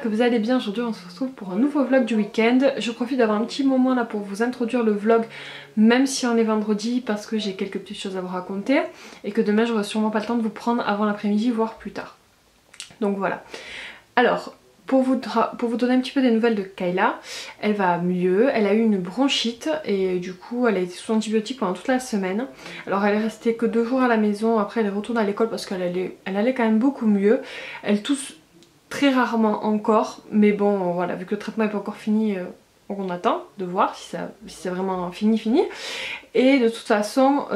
que vous allez bien. Aujourd'hui on se retrouve pour un nouveau vlog du week-end. Je profite d'avoir un petit moment là pour vous introduire le vlog, même si on est vendredi, parce que j'ai quelques petites choses à vous raconter et que demain j'aurai sûrement pas le temps de vous prendre avant l'après-midi, voire plus tard. Donc voilà. Alors pour vous donner un petit peu des nouvelles de Kayla, elle va mieux, elle a eu une bronchite et du coup elle a été sous antibiotiques pendant toute la semaine. Alors elle est restée que 2 jours à la maison, après elle est retournée à l'école parce qu'elle allait quand même beaucoup mieux. Elle tousse très rarement encore, mais bon voilà, vu que le traitement n'est pas encore fini, on attend de voir si c'est vraiment fini. Et de toute façon,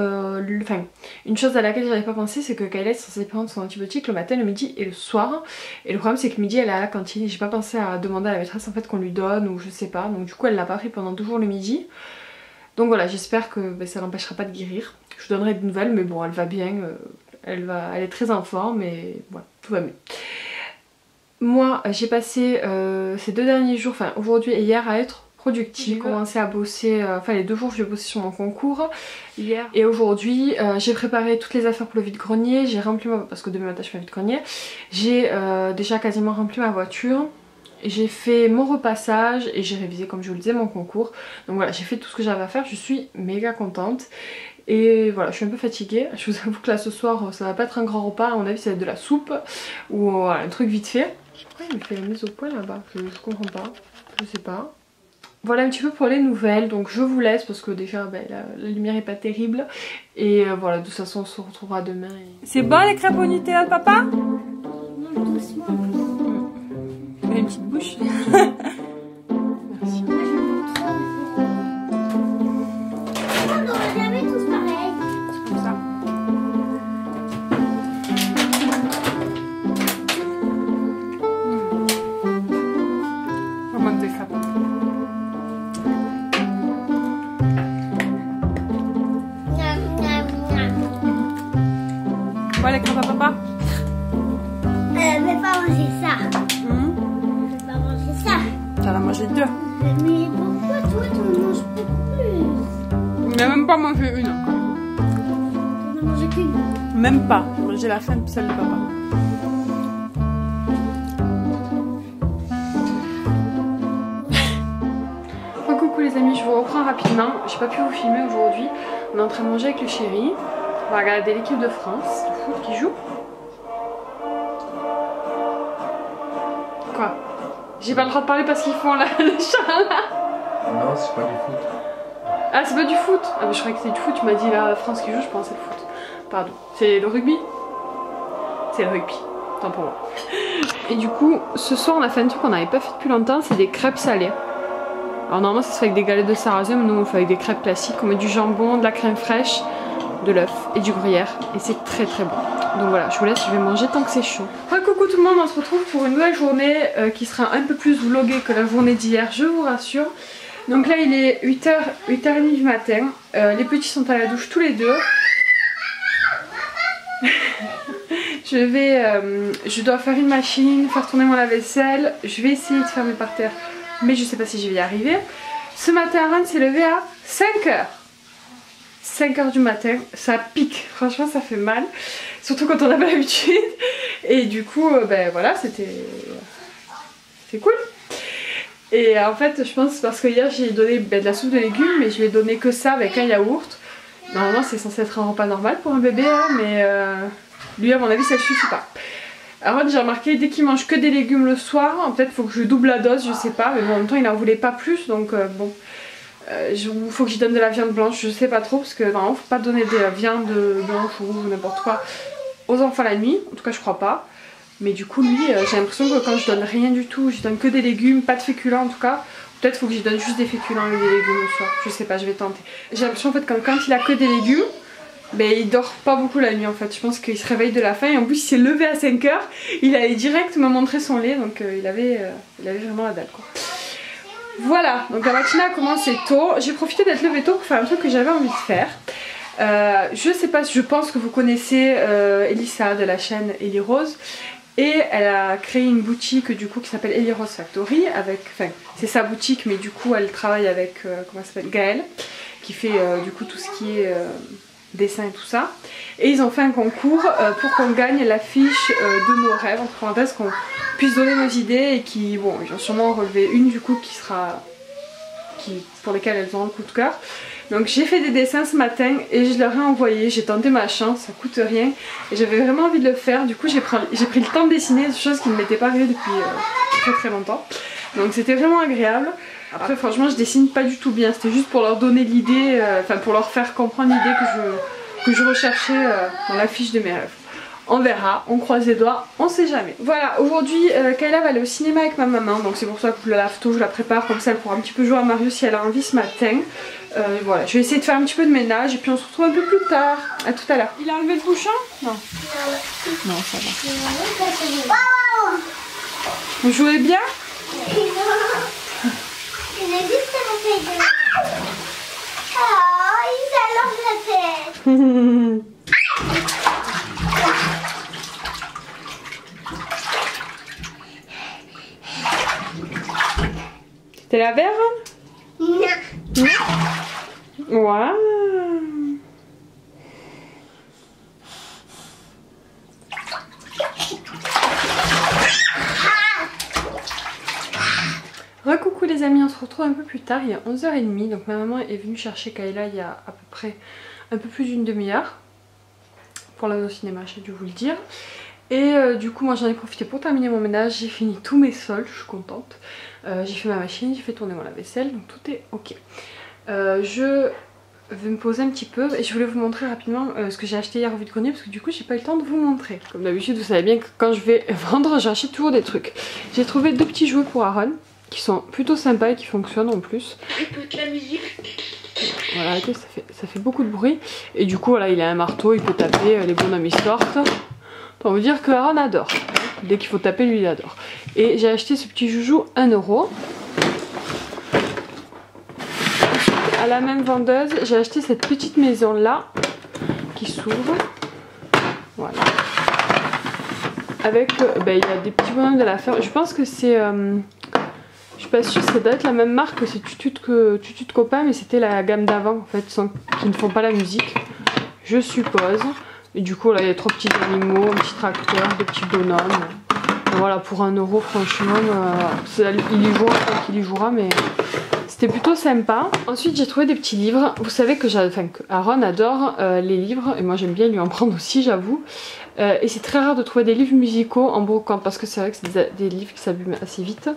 une chose à laquelle j'avais pas pensé, c'est que Kayla est censée prendre son antibiotique le matin, le midi et le soir. Et le problème c'est que le midi elle est à la cantine, j'ai pas pensé à demander à la maîtresse en fait qu'on lui donne ou je sais pas. Donc du coup elle l'a pas pris pendant 2 jours le midi. Donc voilà, j'espère que ça l'empêchera pas de guérir. Je vous donnerai des nouvelles, mais bon elle va bien, elle est très en forme et voilà, tout va mieux. Moi j'ai passé ces 2 derniers jours, enfin aujourd'hui et hier, à être productive. J'ai commencé à bosser, les 2 jours j'ai bossé sur mon concours hier et aujourd'hui j'ai préparé toutes les affaires pour le vide-grenier, j'ai rempli parce que demain matin je fais un vide-grenier, j'ai déjà quasiment rempli ma voiture, j'ai fait mon repassage et j'ai révisé comme je vous le disais mon concours. Donc voilà, j'ai fait tout ce que j'avais à faire, je suis méga contente. Et voilà, je suis un peu fatiguée, je vous avoue que là ce soir ça va pas être un grand repas, à mon avis ça va être de la soupe ou voilà, un truc vite fait. Pourquoi il me fait la mise au point là-bas, je comprends pas, je sais pas. Voilà un petit peu pour les nouvelles, donc je vous laisse parce que déjà la lumière est pas terrible. Et voilà, de toute façon on se retrouvera demain. C'est bon les crêpes au Nutella de papa? Non, doucement. Il a une petite bouche. Merci. On n'aurait jamais tous pareil. C'est comme ça. On manque des crêpes. Voilà les crêpes à papa. Je vais pas manger ça. Je vais pas manger ça. Tu vas manger 2. Mais pourquoi toi tu en manges beaucoup plus? Il n'a même pas mangé une encore. Tu n'en manges qu'une. Même pas. J'ai mangé la fin de celle de papa. Oh, coucou les amis, je vous reprends rapidement. J'ai pas pu vous filmer aujourd'hui. On est en train de manger avec le chéri. On va regarder l'équipe de France de foot qui joue. Quoi? J'ai pas le droit de parler parce qu'ils font le chat là. Non, c'est pas du foot. Ah, c'est pas du foot? Ah, mais je croyais que c'était du foot. Tu m'as dit la France qui joue, je pensais le foot. Pardon. C'est le rugby? C'est le rugby. Tant pour moi. Et du coup, ce soir, on a fait un truc qu'on n'avait pas fait depuis longtemps, c'est des crêpes salées. Alors, normalement, ça se fait avec des galettes de sarrasin, mais nous, on le fait avec des crêpes classiques. On met du jambon, de la crème fraîche, de l'œuf et du gruyère. Et c'est très très bon. Donc voilà, je vous laisse, je vais manger tant que c'est chaud. Coucou tout le monde, on se retrouve pour une nouvelle journée qui sera un peu plus vloguée que la journée d'hier, je vous rassure. Donc là, il est 8h30 du matin. Les petits sont à la douche tous les deux. Je dois faire une machine, faire tourner mon lave-vaisselle. Je vais essayer de faire mes parterres, mais je sais pas si je vais y arriver. Ce matin, Aaron s'est levé à 5h. 5h du matin, ça pique, franchement ça fait mal, surtout quand on n'a pas l'habitude. Et du coup, voilà, c'est cool. Et en fait, je pense parce que hier j'ai donné de la soupe de légumes, mais je lui ai donné que ça avec un yaourt. Normalement c'est censé être un repas normal pour un bébé, hein, mais lui à mon avis ça ne suffit pas. Alors j'ai remarqué, dès qu'il mange que des légumes le soir, peut-être faut que je double la dose, je sais pas, mais bon, en même temps il en voulait pas plus, donc bon. Faut que je donne de la viande blanche, je sais pas trop, parce que normalement faut pas donner de la viande blanche ou n'importe quoi aux enfants la nuit, en tout cas je crois pas. Mais du coup lui, j'ai l'impression que quand je donne rien du tout, je donne que des légumes, pas de féculents en tout cas, peut-être faut que je donne juste des féculents et des légumes le soir, je sais pas, je vais tenter. J'ai l'impression en fait quand il a que des légumes, il dort pas beaucoup la nuit en fait, je pense qu'il se réveille de la faim et en plus il s'est levé à 5h, il allait direct me montrer son lait, donc il avait vraiment la dalle quoi. Voilà, donc la matinée a commencé tôt. J'ai profité d'être levée tôt pour faire un truc que j'avais envie de faire. Je sais pas, je pense que vous connaissez Elissa de la chaîne Ellie Rose. Et elle a créé une boutique du coup qui s'appelle Ellie Rose Factory. C'est sa boutique, mais du coup elle travaille avec comment elle s'appelle, Gaëlle, qui fait du coup tout ce qui est dessin et tout ça. Et ils ont fait un concours pour qu'on gagne l'affiche de nos rêves, entre parenthèses, puissent donner nos idées et qui, bon, ils ont sûrement relevé une du coup pour lesquelles elles ont un coup de cœur. Donc j'ai fait des dessins ce matin et je leur ai envoyé, j'ai tenté ma chance, ça coûte rien et j'avais vraiment envie de le faire. Du coup j'ai pris le temps de dessiner, chose qui ne m'était pas arrivée depuis très très longtemps. Donc c'était vraiment agréable. Après franchement je dessine pas du tout bien, c'était juste pour leur donner l'idée, enfin pour leur faire comprendre l'idée que je recherchais dans la fiche de mes rêves. On verra, on croise les doigts, on sait jamais. Voilà, aujourd'hui Kayla va aller au cinéma avec ma maman, donc c'est pour ça que je la lave tôt, je la prépare comme ça elle pourra un petit peu jouer à Mario si elle a envie ce matin. Voilà, je vais essayer de faire un petit peu de ménage et puis on se retrouve un peu plus tard. À tout à l'heure. Il a enlevé le bouchon? Non. Non, ça va. Vous jouez bien? Il est juste à la tête. Oh, il s'allonge la tête. C'était la verre? Non. Waouh. Recoucou les amis, on se retrouve un peu plus tard, il est 11h30, donc ma maman est venue chercher Kayla il y a à peu près un peu plus d'une demi-heure pour l'aller au cinéma, j'ai dû vous le dire. Et du coup moi j'en ai profité pour terminer mon ménage, j'ai fini tous mes sols, je suis contente. J'ai fait ma machine, j'ai fait tourner mon lave-vaisselle, donc tout est ok. Je vais me poser un petit peu et je voulais vous montrer rapidement ce que j'ai acheté hier au vide-grenier parce que du coup j'ai pas eu le temps de vous montrer. Comme d'habitude vous savez bien que quand je vais vendre j'achète toujours des trucs. J'ai trouvé deux petits jouets pour Aaron qui sont plutôt sympas et qui fonctionnent en plus. Écoute la musique. Voilà, arrêtez, ça fait beaucoup de bruit. Et du coup voilà, il a un marteau, il peut taper les bonhommes ils sortent. Autant vous dire que Aaron adore. Dès qu'il faut taper, lui il adore. Et j'ai acheté ce petit joujou 1 €. À la même vendeuse, j'ai acheté cette petite maison là qui s'ouvre. Voilà. Avec, il y a des petits bonhommes de la ferme. Je pense que c'est, je suis pas sûre, ça doit être la même marque que c'est Tutu de copain, mais c'était la gamme d'avant en fait, qui ne font pas la musique, je suppose. Et du coup là il y a 3 petits animaux, un petit tracteur, des petits bonhommes. Voilà, pour 1 € franchement, il y jouera tant qu'il y jouera, mais c'était plutôt sympa. Ensuite j'ai trouvé des petits livres. Vous savez que Aaron adore les livres et moi j'aime bien lui en prendre aussi, j'avoue. Et c'est très rare de trouver des livres musicaux en brocante parce que c'est vrai que c'est des livres qui s'abîment assez vite.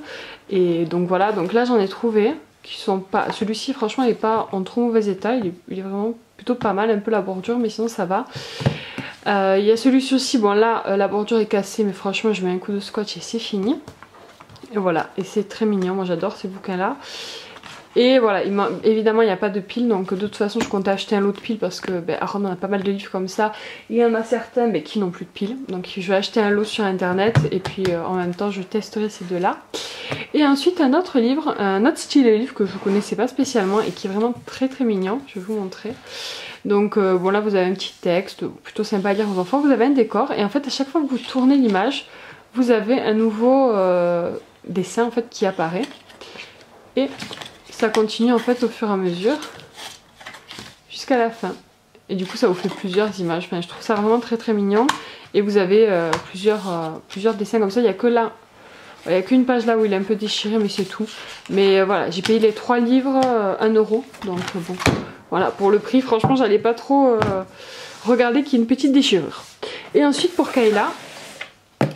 Et donc voilà, donc là j'en ai trouvé qui sont pas. Celui-ci franchement il est pas en trop mauvais état, il est vraiment plutôt pas mal, un peu la bordure, mais sinon ça va. Il y a celui-ci aussi, bon là la bordure est cassée mais franchement je mets un coup de scotch et c'est fini. Et voilà, et c'est très mignon, moi j'adore ces bouquins là. Et voilà, évidemment il n'y a pas de piles, donc de toute façon je comptais acheter un lot de piles parce que Aaron en a pas mal de livres comme ça. Il y en a certains qui n'ont plus de piles, donc je vais acheter un lot sur internet et puis en même temps je testerai ces deux là. Et ensuite un autre livre, un autre style de livre que je ne connaissais pas spécialement et qui est vraiment très très mignon, je vais vous montrer. Donc bon là vous avez un petit texte plutôt sympa à lire aux enfants, vous avez un décor et en fait à chaque fois que vous tournez l'image vous avez un nouveau dessin en fait qui apparaît et ça continue en fait au fur et à mesure jusqu'à la fin et du coup ça vous fait plusieurs images. Enfin, je trouve ça vraiment très très mignon et vous avez plusieurs dessins comme ça. Il n'y a que là, il n'y a qu'une page là où il est un peu déchiré mais c'est tout. Mais voilà, j'ai payé les 3 livres 1 €, donc bon voilà, pour le prix franchement j'allais pas trop regarder qu'il y a une petite déchirure. Et ensuite pour Kayla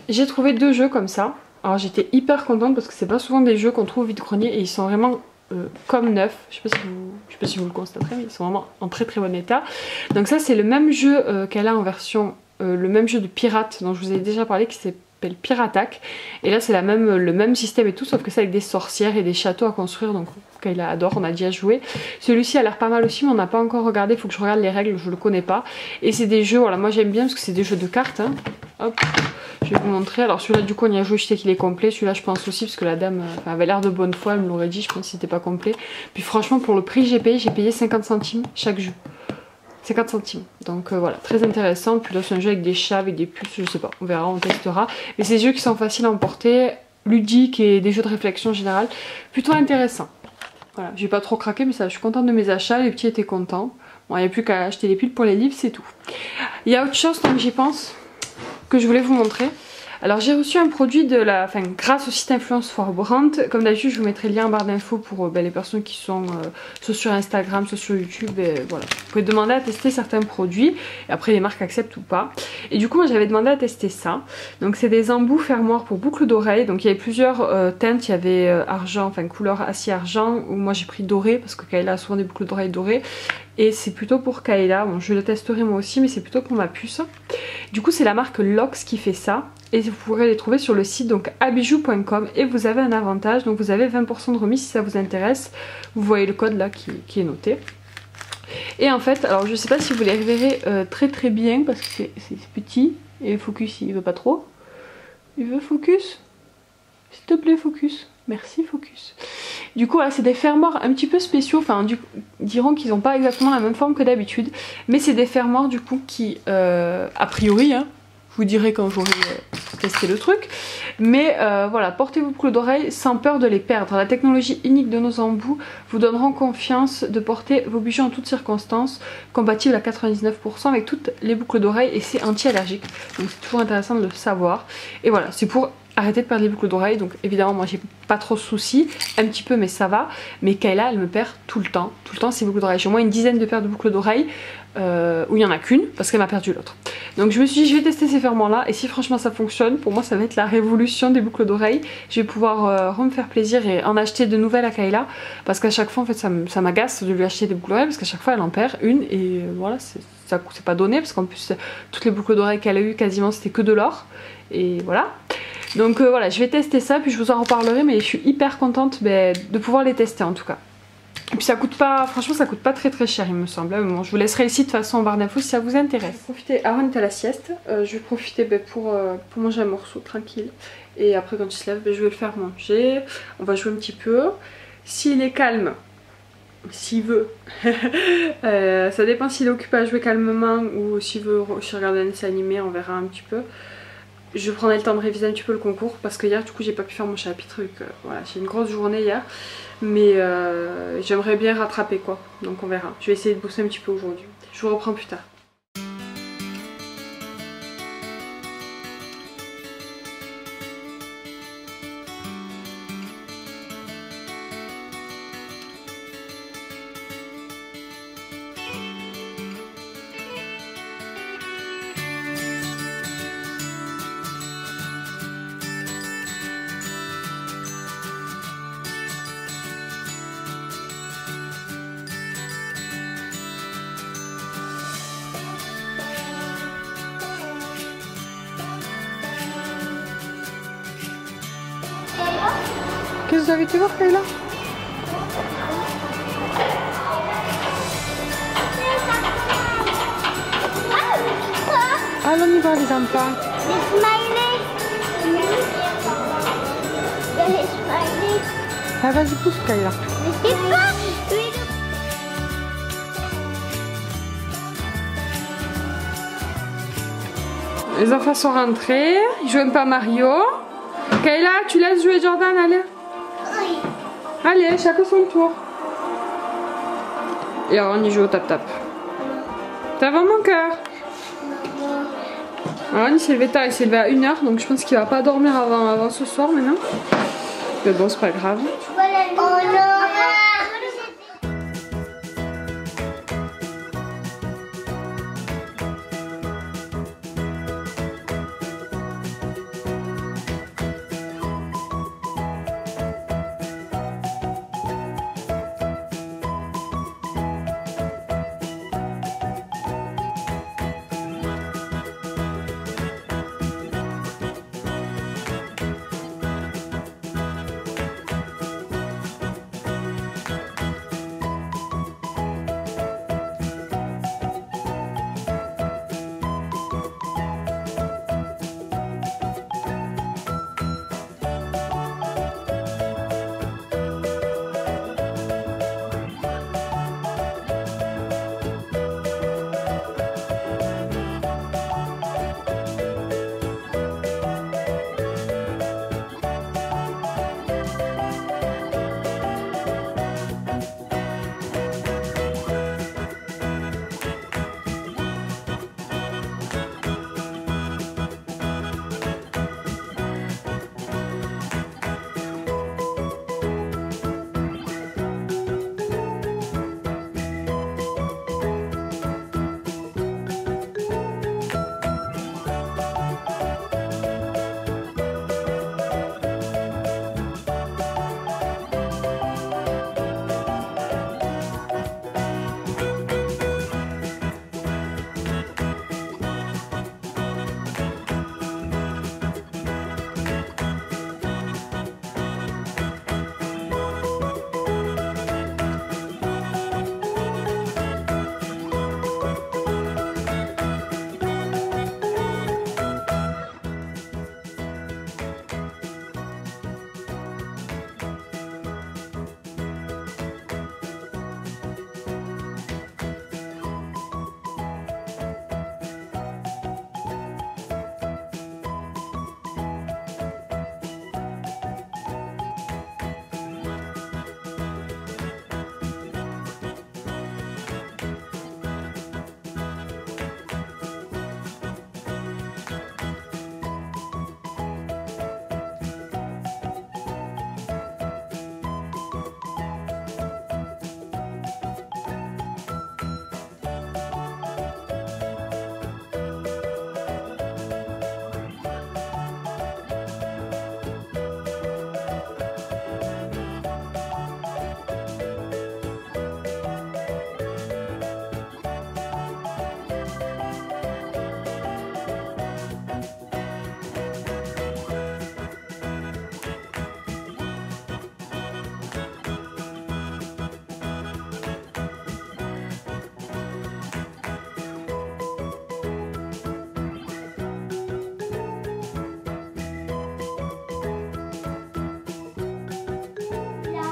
j'ai trouvé 2 jeux comme ça. Alors j'étais hyper contente parce que c'est pas souvent des jeux qu'on trouve au vide-grenier et ils sont vraiment comme neufs. Je sais pas si vous le constaterez mais ils sont vraiment en très très bon état. Donc ça c'est le même jeu qu'elle a en version, le même jeu de pirate dont je vous ai déjà parlé qui s'appelle Piratac. Et là c'est le même système et tout sauf que c'est avec des sorcières et des châteaux à construire, donc Kayla adore, on a déjà joué. Celui-ci a l'air pas mal aussi mais on n'a pas encore regardé, il faut que je regarde les règles, je le connais pas. Et c'est des jeux, voilà moi j'aime bien parce que c'est des jeux de cartes hein. Hop, je vais vous montrer. Alors celui-là du coup on y a joué, je sais qu'il est complet. Celui-là je pense aussi parce que la dame avait l'air de bonne foi, elle me l'aurait dit, je pense que c'était pas complet. Puis franchement pour le prix j'ai payé 50 centimes chaque jeu. 50 centimes. Donc voilà, très intéressant. Puis là c'est un jeu avec des chats, avec des puces, je sais pas, on verra, on testera. Mais c'est des jeux qui sont faciles à emporter, ludiques et des jeux de réflexion en général. Plutôt intéressant. Voilà, j'ai pas trop craqué mais ça, je suis contente de mes achats, les petits étaient contents. Bon, il n'y a plus qu'à acheter les piles pour les livres, c'est tout. Il y a autre chose tant que j'y pense que je voulais vous montrer. Alors j'ai reçu un produit grâce au site Influence for Brand. Comme d'habitude je vous mettrai le lien en barre d'infos pour les personnes qui sont soit sur Instagram, soit sur YouTube. Et voilà. Vous pouvez demander à tester certains produits et après les marques acceptent ou pas. Et du coup moi j'avais demandé à tester ça. Donc c'est des embouts fermoirs pour boucles d'oreilles. Donc il y avait plusieurs teintes, il y avait argent, enfin couleur acier argent, ou moi j'ai pris doré parce que Kayla a souvent des boucles d'oreilles dorées. Et c'est plutôt pour Kayla, bon je le testerai moi aussi mais c'est plutôt pour ma puce. Du coup c'est la marque Lox qui fait ça et vous pourrez les trouver sur le site donc abijou.com et vous avez un avantage, donc vous avez 20% de remise si ça vous intéresse. Vous voyez le code là qui est noté. Et en fait, alors je sais pas si vous les verrez très bien parce que c'est petit et focus il veut pas trop. Il veut focus? S'il te plaît focus. Merci focus. Du coup c'est des fermoirs un petit peu spéciaux, enfin diront qu'ils n'ont pas exactement la même forme que d'habitude, mais c'est des fermoirs du coup qui a priori, hein, je vous dirai quand j'aurai testé le truc, mais voilà, portez vos boucles d'oreilles sans peur de les perdre. La technologie unique de nos embouts vous donneront confiance de porter vos bijoux en toutes circonstances, compatible à 99% avec toutes les boucles d'oreilles et c'est anti-allergique, donc c'est toujours intéressant de le savoir. Et voilà, c'est pour arrêter de perdre les boucles d'oreilles, donc évidemment moi j'ai pas trop de soucis, un petit peu mais ça va, mais Kayla elle me perd tout le temps ses boucles d'oreilles. J'ai au moins une dizaine de paires de boucles d'oreilles où il y en a qu'une parce qu'elle m'a perdu l'autre. Donc je me suis dit je vais tester ces fermoirs là et si franchement ça fonctionne, pour moi ça va être la révolution des boucles d'oreilles. Je vais pouvoir me faire plaisir et en acheter de nouvelles à Kayla parce qu'à chaque fois en fait ça m'agace de lui acheter des boucles d'oreilles parce qu'à chaque fois elle en perd une et voilà c'est pas donné parce qu'en plus toutes les boucles d'oreilles qu'elle a eues quasiment c'était que de l'or et voilà. Donc voilà, je vais tester ça puis je vous en reparlerai, mais je suis hyper contente de pouvoir les tester en tout cas. Et puis ça coûte pas, franchement ça coûte pas très cher il me semble. Bon, je vous laisserai le site de toute façon en barre d'infos si ça vous intéresse. Aaron est à la sieste, je vais profiter pour manger un morceau tranquille. Et après quand il se lève, je vais le faire manger, on va jouer un petit peu. S'il est calme, s'il veut, ça dépend s'il est occupé à jouer calmement ou s'il veut regarder un dessin animé, on verra un petit peu. Je prendrai le temps de réviser un petit peu le concours parce que hier du coup j'ai pas pu faire mon chapitre vu que voilà, j'ai une grosse journée hier, mais j'aimerais bien rattraper quoi, donc on verra. Je vais essayer de bosser un petit peu aujourd'hui. Je vous reprends plus tard. Qu'est-ce que vous avez été voir Kayla? Ah, on y va les enfants. Les smileys. Les smileys. Ah vas-y pousse Kayla. Et pas. Les enfants sont rentrés, ils jouent un peu à Mario. Kayla, tu laisses jouer Jordan, allez. Allez, chacun son tour. Et alors on y joue au tap-tap. Ça va mon cœur? Alors il s'est levé tard, il s'est levé à 1 h, donc je pense qu'il va pas dormir avant ce soir maintenant. Mais bon, c'est pas grave. Oh non.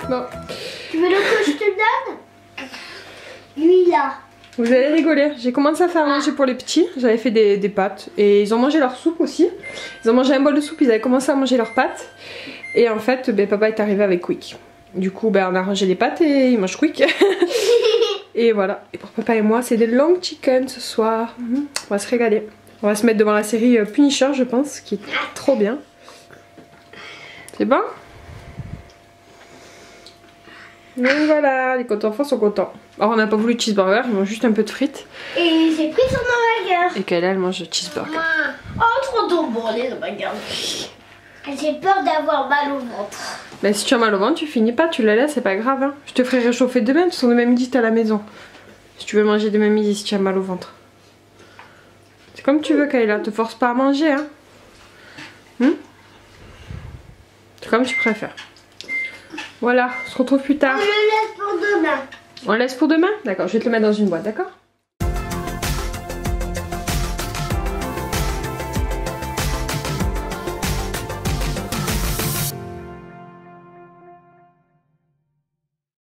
Bon. Tu veux le que je te donne? Lui là. Vous allez rigoler. J'ai commencé à faire manger pour les petits. J'avais fait des pâtes. Et ils ont mangé leur soupe aussi. Ils ont mangé un bol de soupe. Ils avaient commencé à manger leurs pâtes. Et en fait, ben, papa est arrivé avec Quick. Du coup, ben, on a rangé les pâtes et ils mangent Quick. Et voilà. Et pour papa et moi, c'est des long chicken ce soir. On va se régaler. On va se mettre devant la série Punisher, je pense, qui est trop bien. C'est bon? Donc voilà, les enfants sont contents. Alors on n'a pas voulu de cheeseburger, ils mangent juste un peu de frites. Et j'ai pris son hamburger. Et Kayla elle mange de cheeseburger. Oh trop d'eau, bon les hamburgers. J'ai peur d'avoir mal au ventre. Bah si tu as mal au ventre, tu finis pas, tu la laisses, c'est pas grave. Hein. Je te ferai réchauffer demain, parce que demain midi t'es à la maison. Si tu veux manger demain midi si tu as mal au ventre. C'est comme tu veux Kayla, te force pas à manger. Hein. C'est comme tu préfères. Voilà, on se retrouve plus tard. On le laisse pour demain. On le laisse pour demain? D'accord, je vais te le mettre dans une boîte, d'accord?